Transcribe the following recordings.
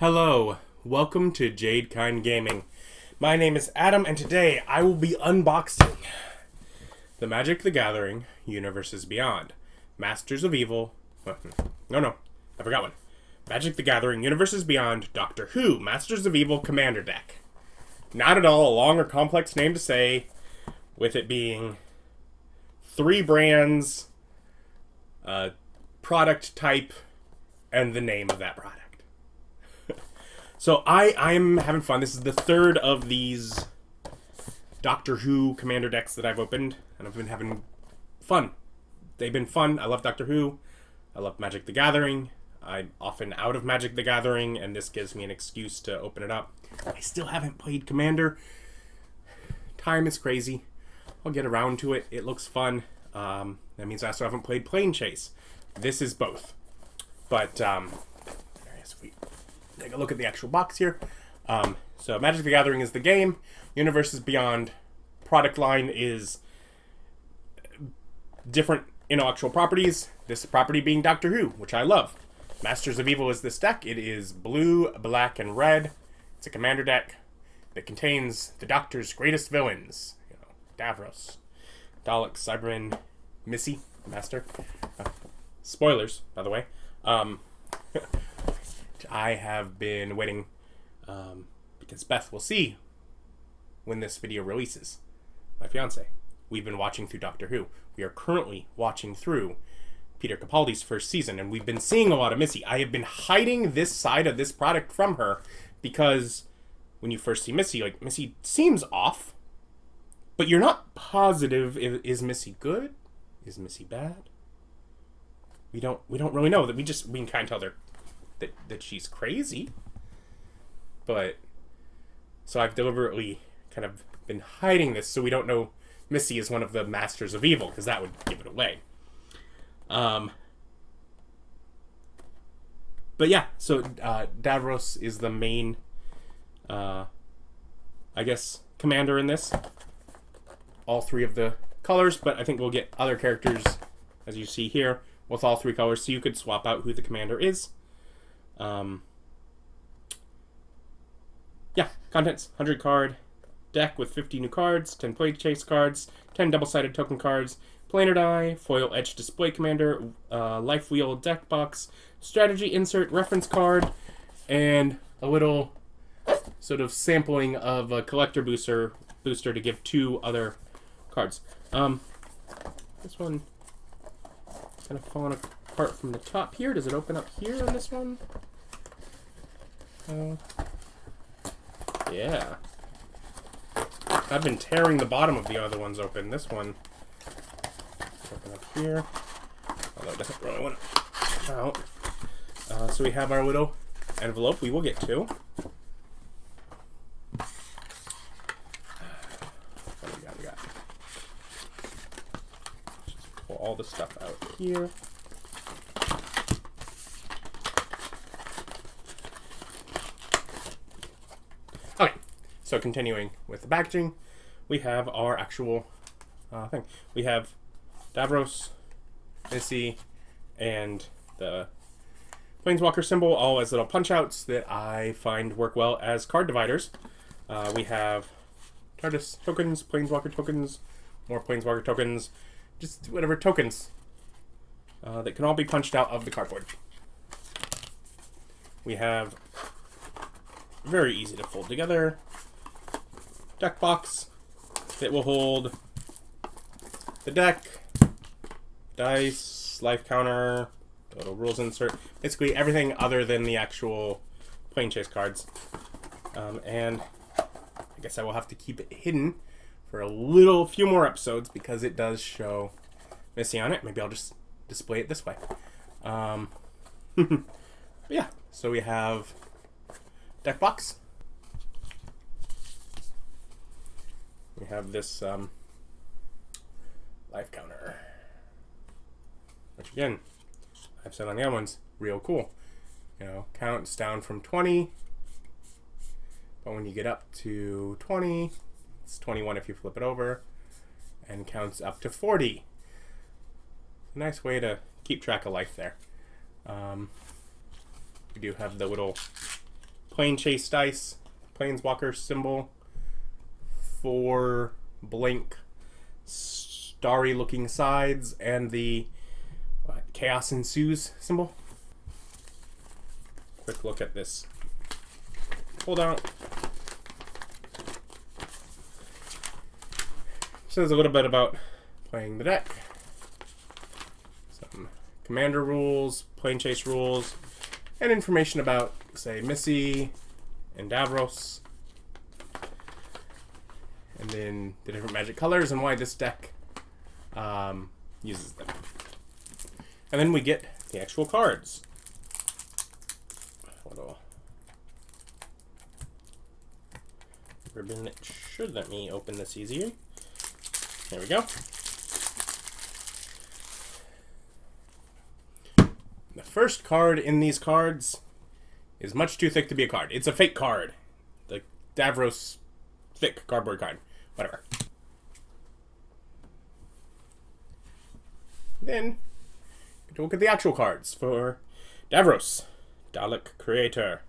Hello, welcome to Jade Kind Gaming. My name is Adam, and today I will be unboxing the Magic the Gathering Universes Beyond Masters of Evil. No, I forgot one. Magic the Gathering Universes Beyond Doctor Who Masters of Evil Commander Deck. Not at all a long or complex name to say, with it being 3 brands, product type, and the name of that product. So I'm having fun. This is the third of these Doctor Who Commander decks that I've opened, and I've been having fun. They've been fun. I love Doctor Who. I love Magic the Gathering. I'm often out of Magic the Gathering, and this gives me an excuse to open it up. I still haven't played Commander. Time is crazy. I'll get around to it. It looks fun. That means I also haven't played Planechase. This is both. But, take a look at the actual box here. So Magic the Gathering is the game. Universes Beyond product line is different intellectual properties. This property being Doctor Who, which I love. Masters of Evil is this deck. It is blue, black, and red. It's a commander deck that contains the Doctor's greatest villains. Davros, Dalek, Cyberman, Missy, Master. Spoilers, by the way. I have been waiting because Beth will see when this video releases. My fiance. We've been watching through Doctor Who. We are currently watching through Peter Capaldi's first season, and we've been seeing a lot of Missy. I have been hiding this side of this product from her because when you first see Missy, like, Missy seems off, but you're not positive. Is Missy good? Is Missy bad? We don't really know. That we can kind of tell that she's crazy. But so I've deliberately kind of been hiding this so we don't know Missy is one of the Masters of Evil, because that would give it away. But yeah, so Davros is the main I guess commander in this. All 3 of the colors, but I think we'll get other characters, as you see here, with all 3 colors, so you could swap out who the commander is. Yeah, contents: 100 card deck with 50 new cards, 10 Planechase cards, 10 double-sided token cards, Planar Die, foil edge display commander, life wheel deck box, strategy insert reference card, and a little sort of sampling of a collector booster to give 2 other cards. This one is kind of falling apart from the top here. Does it open up here on this one? Yeah. I've been tearing the bottom of the other ones open. This one open up here. Although it doesn't really want to out. So we have our little envelope we will get to. What do we got? Just pull all the stuff out here. Okay, so continuing with the packaging, we have our actual thing. We have Davros, Missy, and the Planeswalker symbol, all as little punch-outs that I find work well as card dividers. We have TARDIS tokens, Planeswalker tokens, more Planeswalker tokens, just whatever tokens that can all be punched out of the cardboard. We have very easy to fold together deck box that will hold the deck, dice, life counter, little rules insert, basically everything other than the actual Planechase cards. And I guess I will have to keep it hidden for a few more episodes because it does show Missy on it. Maybe I'll just display it this way. Yeah, so we have deck box. We have this life counter, which again, I've said on the other ones, real cool. You know, counts down from 20, but when you get up to 20, it's 21 if you flip it over, and counts up to 40. A nice way to keep track of life there. We do have the little Planechase dice, Planeswalker symbol, 4 blink starry looking sides, and the Chaos Ensues symbol. Quick look at this pull out. Says a little bit about playing the deck. Some commander rules, Planechase rules, and information about, say, Missy and Davros. And then the different magic colors and why this deck uses them. And then we get the actual cards. Little ribbon that should let me open this easier. There we go. The first card in these cards is much too thick to be a card. It's a fake card. The Davros thick cardboard card. Whatever. Then, get to look at the actual cards for Davros. Dalek Creator.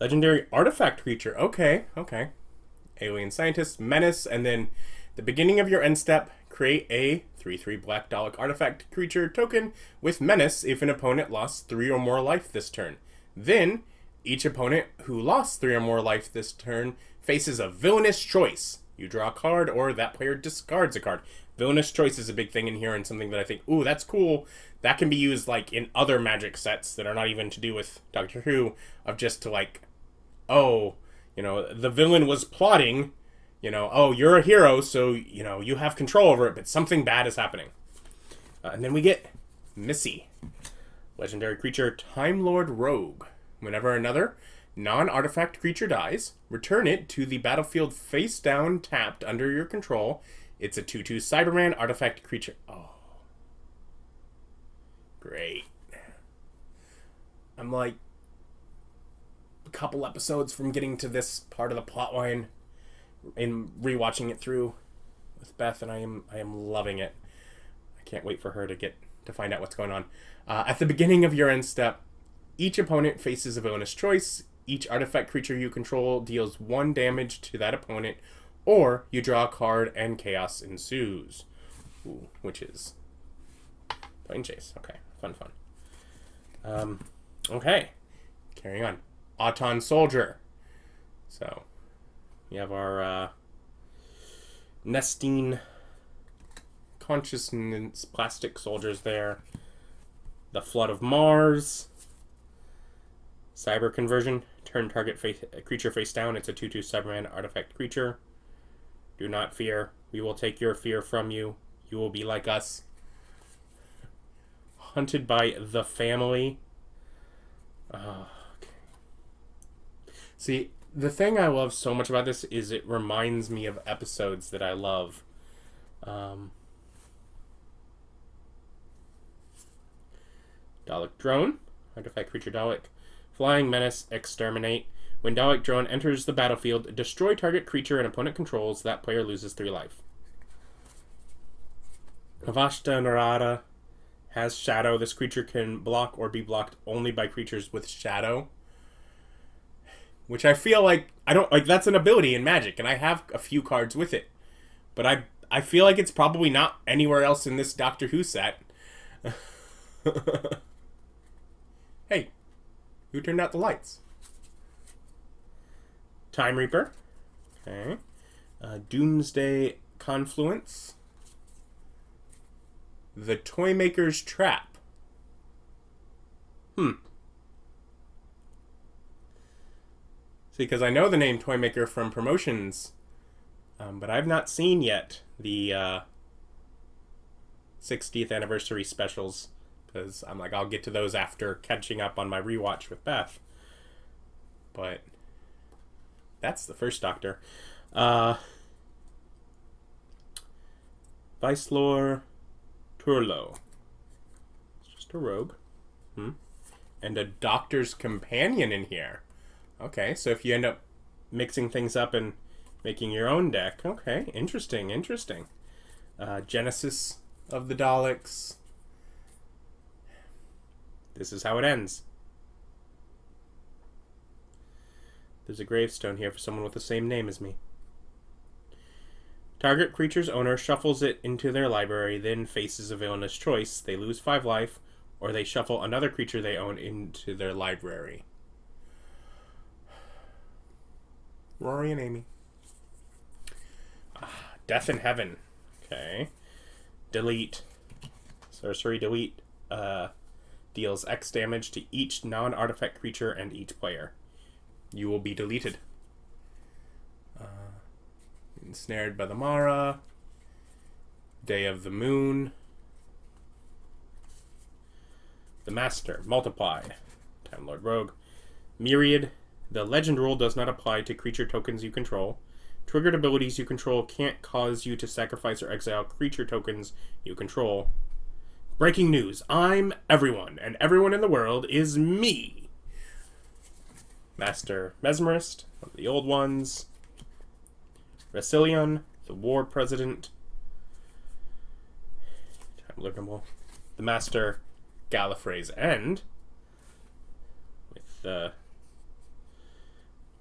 Legendary Artifact Creature. Okay. Alien Scientist, Menace, and then the beginning of your end step, create a 3/3 Black Dalek Artifact Creature token with Menace if an opponent lost 3 or more life this turn. Then, each opponent who lost 3 or more life this turn faces a villainous choice. You draw a card, or that player discards a card. Villainous choice is a big thing in here, and something that I think, ooh, that's cool. That can be used, like, in other Magic sets that are not even to do with Doctor Who, of just to, like, oh, you know, the villain was plotting, you know, oh, you're a hero, so, you know, you have control over it, but something bad is happening. And then we get Missy. Legendary creature, Time Lord Rogue. Whenever another non-artifact creature dies, return it to the battlefield face down tapped under your control. It's a 2/2 Cyberman artifact creature. Oh. Great. I'm like a couple episodes from getting to this part of the plotline and rewatching it through with Beth, and I am loving it. I can't wait for her to find out what's going on. At the beginning of your end step, each opponent faces a villainous choice. Each artifact creature you control deals 1 damage to that opponent, or you draw a card and chaos ensues. Ooh, which is Planechase. Okay, fun. Okay, carrying on. Auton Soldier. So, we have our Nestine Consciousness plastic soldiers there. The Flood of Mars. Cyber Conversion. Turn target creature face down. It's a 2/2 Cyberman artifact creature. Do not fear. We will take your fear from you. You will be like us. Hunted by the Family. Okay. See, the thing I love so much about this is it reminds me of episodes that I love. Dalek Drone. Artifact creature Dalek. Flying Menace, Exterminate. When Dalek Drone enters the battlefield, destroy target creature an opponent controls. That player loses 3 life. Avashta Narada has Shadow. This creature can block or be blocked only by creatures with Shadow. Which I feel like, that's an ability in Magic, and I have a few cards with it. But I feel like it's probably not anywhere else in this Doctor Who set. Hey, who turned out the lights? Time Reaper. Okay. Doomsday Confluence. The Toymaker's Trap. See, because I know the name Toymaker from promotions, but I've not seen yet the 60th anniversary specials, because I'm like, I'll get to those after catching up on my rewatch with Beth. But that's the first Doctor. Vicelor Turlo. It's just a rogue. And a Doctor's Companion in here. Okay, so if you end up mixing things up and making your own deck. Okay, interesting. Genesis of the Daleks. This is how it ends. There's a gravestone here for someone with the same name as me. Target creature's owner shuffles it into their library, then faces a villainous choice. They lose 5 life, or they shuffle another creature they own into their library. Rory and Amy. Death in Heaven. Okay. Delete. Sorcery delete deals X damage to each non-artifact creature and each player. You will be deleted. Ensnared by the Mara. Day of the Moon. The Master. Multiply. Time Lord Rogue. Myriad. The legend rule does not apply to creature tokens you control. Triggered abilities you control can't cause you to sacrifice or exile creature tokens you control. Breaking news. I'm everyone, and everyone in the world is me. Master Mesmerist, one of the old ones. Rasilion, the war president. Time Lord Nimble. The Master Gallifrey's End. With the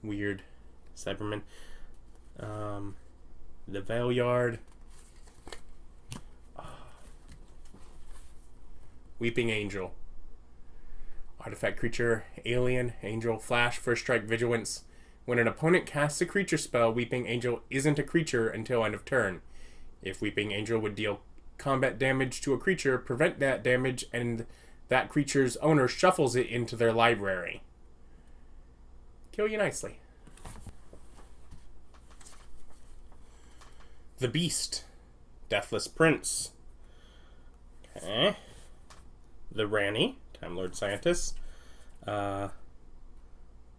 weird Cybermen. The Valeyard. Weeping Angel. Artifact creature, alien, angel, flash, first strike, vigilance. When an opponent casts a creature spell, Weeping Angel isn't a creature until end of turn. If Weeping Angel would deal combat damage to a creature, prevent that damage, and that creature's owner shuffles it into their library. Kill you nicely. The Beast. Deathless Prince. Okay. The Rani. Time Lord Scientist.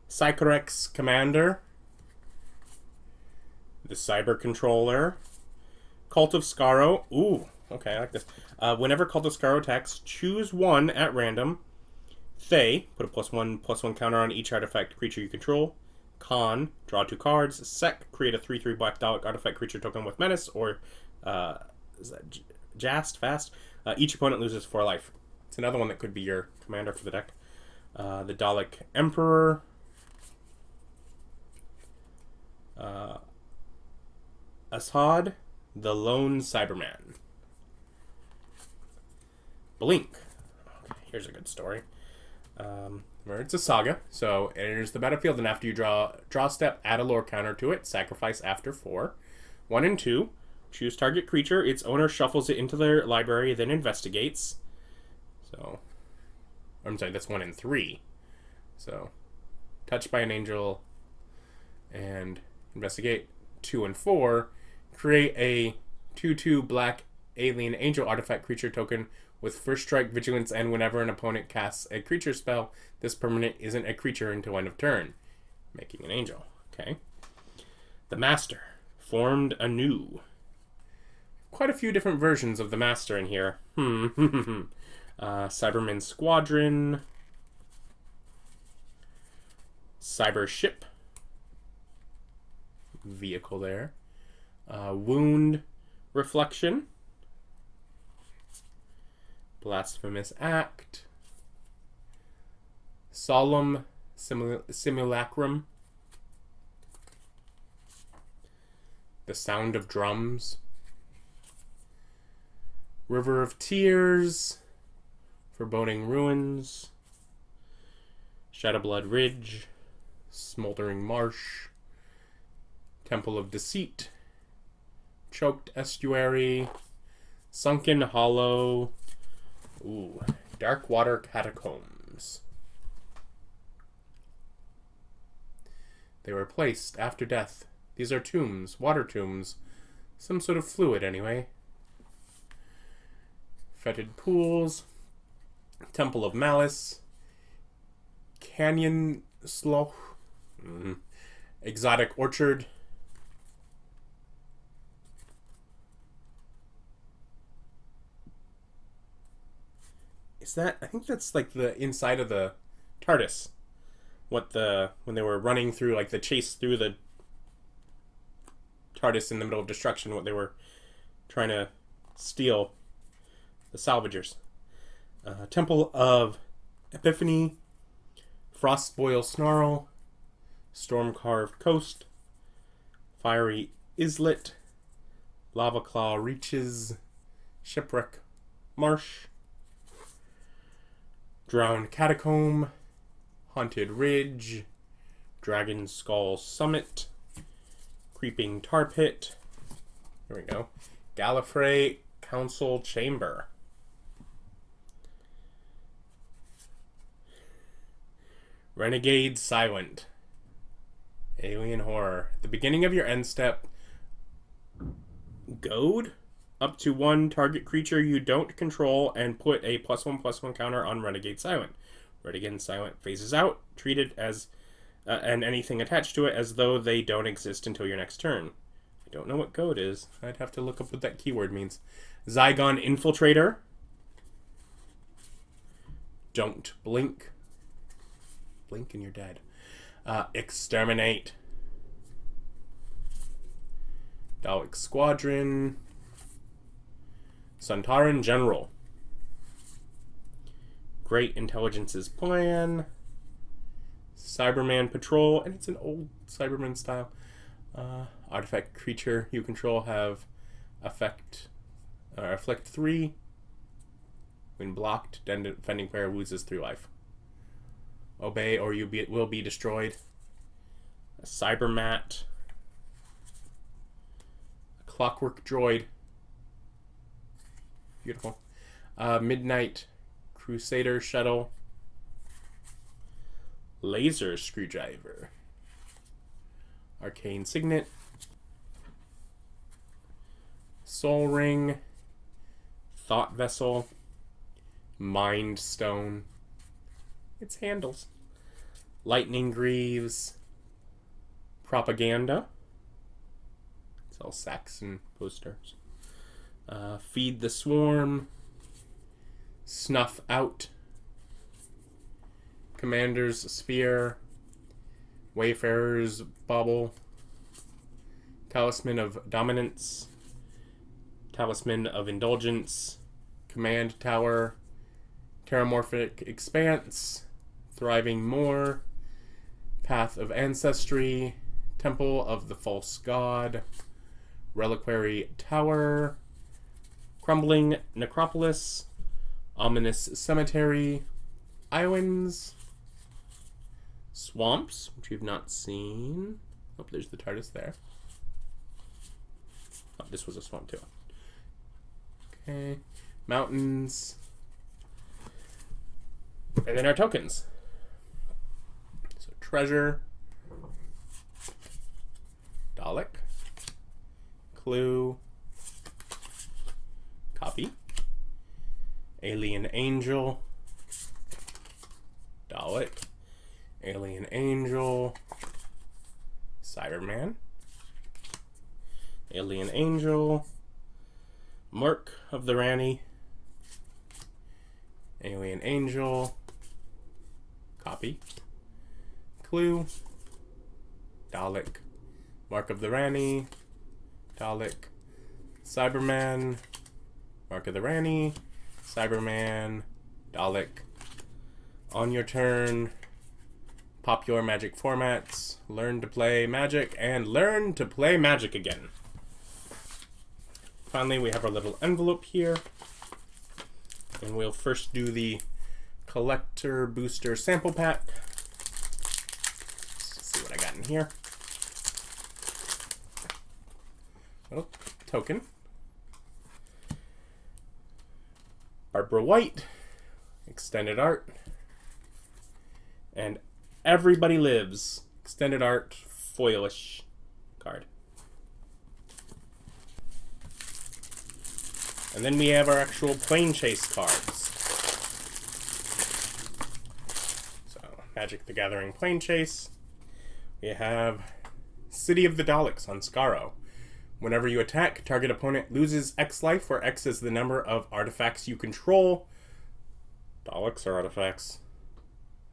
Psychorex Commander. The Cyber Controller. Cult of Skaro. Ooh, okay, I like this. Whenever Cult of Skaro attacks, choose one at random. Thay, put a +1/+1 counter on each artifact creature you control. Khan, draw 2 cards. Sek, create a 3/3 black artifact creature token with menace, or is that Jast, fast? Each opponent loses 4 life. It's another one that could be your commander for the deck. The Dalek Emperor. Ashad, the Lone Cyberman. Blink. Okay, here's a good story. It's a saga, so it enters the battlefield, and after you draw step, add a lore counter to it. Sacrifice after 4. 1 and 2. Choose target creature. Its owner shuffles it into their library, then investigates. So, I'm sorry, that's 1 and 3. So, touched by an angel and investigate. 2 and 4. Create a 2/2 black alien angel artifact creature token with first strike, vigilance, and whenever an opponent casts a creature spell, this permanent isn't a creature until end of turn, making an angel. Okay. The Master. Formed anew. Quite a few different versions of the Master in here. Cyberman Squadron. Cyber Ship. Vehicle there. Wound Reflection. Blasphemous Act. Solemn Simulacrum. The Sound of Drums. River of Tears. Foreboding Ruins. Shadowblood Ridge. Smoldering Marsh. Temple of Deceit. Choked Estuary. Sunken Hollow. Ooh, Dark Water Catacombs. They were placed after death. These are tombs, water tombs. Some sort of fluid, anyway. Fetid Pools. Temple of Malice. Canyon Slough. Exotic Orchard. Is that, I think that's like the inside of the TARDIS. When they were running through, like the chase through the TARDIS in the middle of destruction, what they were trying to steal, the salvagers. Temple of Epiphany, Frostboil Snarl, Storm-Carved Coast, Fiery Islet, Lava Claw Reaches, Shipwreck Marsh, Drowned Catacomb, Haunted Ridge, Dragon Skull Summit, Creeping Tar Pit, there we go, Gallifrey Council Chamber, Renegade Silent, Alien Horror. At the beginning of your end step, goad up to one target creature you don't control and put a +1/+1 counter on Renegade Silent. Renegade Silent phases out, treated as and anything attached to it as though they don't exist until your next turn. I don't know what goad is. I'd have to look up what that keyword means. Zygon Infiltrator. Don't blink. Blink and you're dead. Exterminate. Dalek Squadron. Suntaran General. Great Intelligence's Plan. Cyberman Patrol, and it's an old Cyberman style. Artifact creature you control have afflict 3. When blocked, defending player loses 3 life. Obey or you will be destroyed. A Cybermat. A Clockwork Droid. Beautiful. Midnight Crusader Shuttle. Laser Screwdriver. Arcane Signet. Soul Ring. Thought Vessel. Mind Stone. Its handles. Lightning Greaves. Propaganda. It's all Saxon posters. Feed the Swarm. Snuff Out. Commander's Sphere. Wayfarer's Bauble. Talisman of Dominance. Talisman of Indulgence. Command Tower. Terramorphic Expanse. Thriving Moor. Path of Ancestry. Temple of the False God. Reliquary Tower. Crumbling Necropolis. Ominous Cemetery. Islands. Swamps, which we've not seen. Oh, there's the TARDIS there. Oh, this was a swamp too. Okay. Mountains. And then our tokens. So treasure. Dalek. Clue. Copy. Alien Angel. Dalek. Alien Angel. Cyberman. Alien Angel. Mark of the Rani. Alien Angel. Copy. Clue. Dalek. Mark of the Rani. Dalek. Cyberman. Mark of the Rani. Cyberman. Dalek. On your turn, pop your magic formats, learn to play magic, and learn to play magic again. Finally, we have our little envelope here. And we'll first do the collector booster sample pack. Let's see what I got in here. Oh, token. Barbara White. Extended art. And Everybody Lives. Extended art foilish card. And then we have our actual Planechase cards. So, Magic the Gathering Planechase. We have City of the Daleks on Skaro. Whenever you attack, target opponent loses X life, where X is the number of artifacts you control. Daleks are artifacts.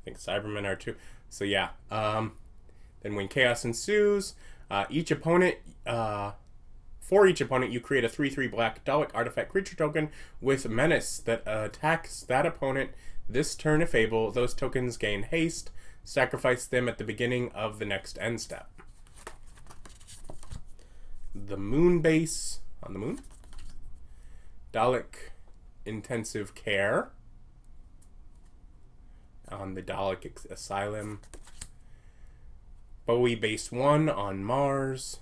I think Cybermen are too. So yeah. Then when chaos ensues, for each opponent, you create a 3/3 black Dalek artifact creature token with menace that attacks that opponent this turn if able. Those tokens gain haste. Sacrifice them at the beginning of the next end step. The Moon Base on the moon. Dalek Intensive Care on the Dalek Asylum. Bowie Base 1 on Mars.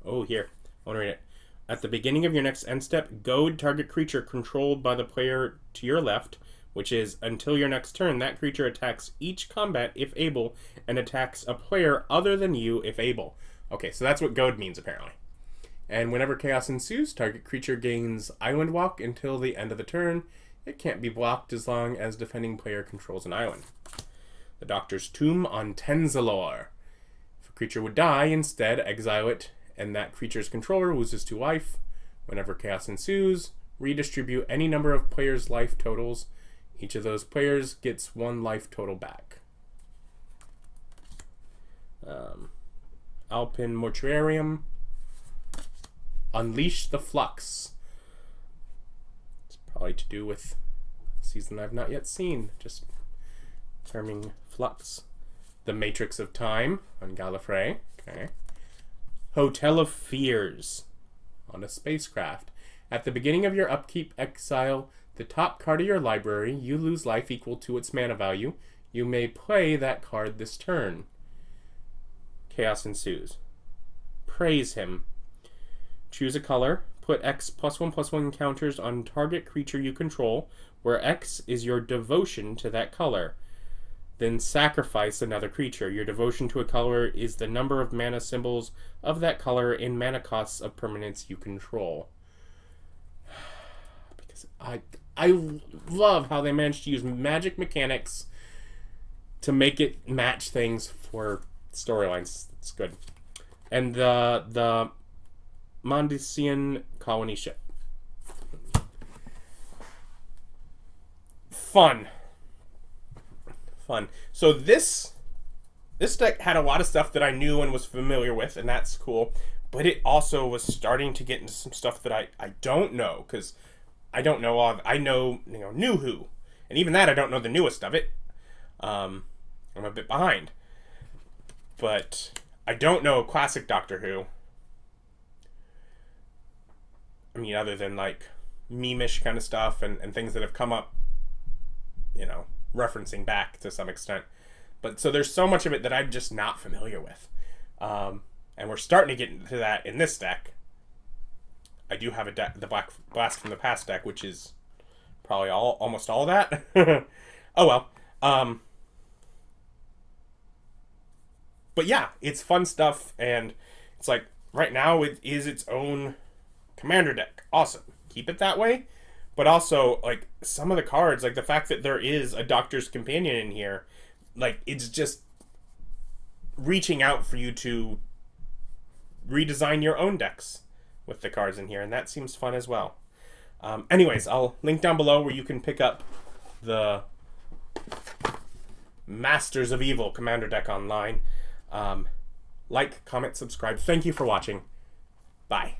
Oh, here. I want to read it. At the beginning of your next end step, goad target creature controlled by the player to your left, which is until your next turn, that creature attacks each combat if able, and attacks a player other than you if able. Okay, so that's what goad means, apparently. And whenever chaos ensues, target creature gains Island Walk until the end of the turn. It can't be blocked as long as defending player controls an island. The Doctor's Tomb on Tenzalor. If a creature would die, instead exile it, and that creature's controller loses 2 life. Whenever chaos ensues, redistribute any number of players' life totals. Each of those players gets 1 life total back. Alpine Mortuarium. Unleash the Flux. It's probably to do with a season I've not yet seen. Just terming Flux. The Matrix of Time on Gallifrey. Okay. Hotel of Fears on a spacecraft. At the beginning of your upkeep, exile the top card of your library. You lose life equal to its mana value. You may play that card this turn. Chaos ensues. Praise him. Choose a color. Put X +1/+1 counters on target creature you control, where X is your devotion to that color. Then sacrifice another creature. Your devotion to a color is the number of mana symbols of that color in mana costs of permanents you control. Because I love how they managed to use magic mechanics to make it match things for storylines. It's good. And the Mondasian colony ship. Fun. So this deck had a lot of stuff that I knew and was familiar with, and that's cool. But it also was starting to get into some stuff that I don't know, because I don't know all. I know New Who, and even that I don't know the newest of it. I'm a bit behind, but I don't know classic Doctor Who. I mean, other than like meme-ish kind of stuff and things that have come up, referencing back to some extent. But so there's so much of it that I'm just not familiar with. And we're starting to get into that in this deck. I do have the Black Blast from the Past deck, which is probably almost all of that. Oh well. But yeah, it's fun stuff, and it's like right now it is its own commander deck. Awesome. Keep it that way. But also, like, some of the cards, like the fact that there is a Doctor's Companion in here, like, it's just reaching out for you to redesign your own decks with the cards in here, and that seems fun as well. Anyways, I'll link down below where you can pick up the Masters of Evil Commander deck online. Like, comment, subscribe. Thank you for watching. Bye.